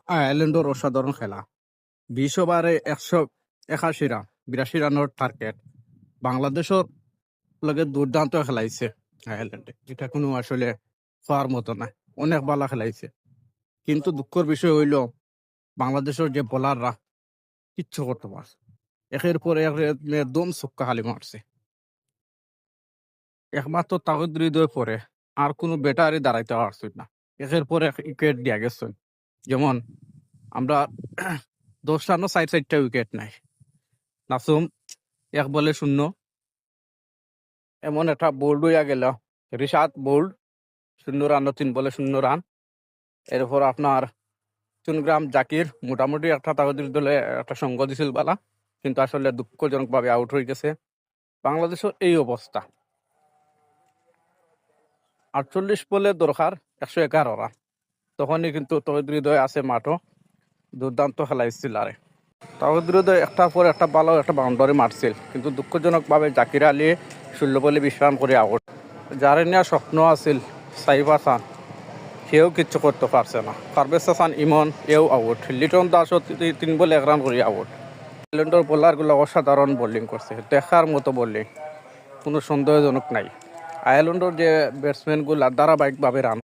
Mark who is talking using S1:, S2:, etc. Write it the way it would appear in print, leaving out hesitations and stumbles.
S1: আয়ারল্যান্ডের অসাধারণ খেলা 20 ওভারে 181 রান 82 রানের টার্গেট বাংলাদেশের লগে দুর্দান্ত খেলাইছে আয়ারল্যান্ডে। এটা কোনো আসলে হওয়ার মতো না, অনেক ভালো খেলাইছে। কিন্তু দুঃখের বিষয় হইল বাংলাদেশের যে বোলাররা কিচ্ছু করতে পারছে, একের পর এক একদম ছক্কা খালি মারছে। একমাত্র তাহিদ হৃদয় পরে আর কোনো ব্যাটারি দাঁড়াইতে পারছে না, একের পর এক উইকেট দিয়া গেছে। যেমন আমরা 10 রানও সাইড সাইডটা উইকেট নাই। নাসুম 1 বলে 0, এমন একটা বোল্ড হইয়া গেল। রিশাদ বোল্ড 0 রান, 3 বলে 0 রান। এরপর আপনার চুনগ্রাম জাকির মোটামুটি একটা তাগদির দলে একটা সঙ্গ দিছিল বালা, কিন্তু আসলে দুঃখজনকভাবে আউট হয়ে গেছে। বাংলাদেশের এই অবস্থা। 48 বলে দরকার 111 রান, তখনই কিন্তু তহিদ হৃদয় আছে মাঠও, দুর্দান্ত খেলাইছিল। আরে তহিদ হৃদয় একটার পর একটা ভালো একটা বাউন্ডারি মারছিল, কিন্তু দুঃখজনকভাবে জাকির আলী 16 বলে 20 রান করে আউট। যার নিয়ে স্বপ্ন আছিল সাইফ হাসান, সেও কিচ্ছু করতে পারছে না। পারভেজ হাসান ইমন এও আউট। লিটন দাসও 3 বলে 1 রান করে আউট। ইংল্যান্ডের বোলারগুলো অসাধারণ বোলিং করছে, দেখার মতো বোলিং, কোনো সন্দেহজনক নাই। আয়ারল্যান্ডের যে ব্যাটসম্যানগুলো ধারাবাহিকভাবে রান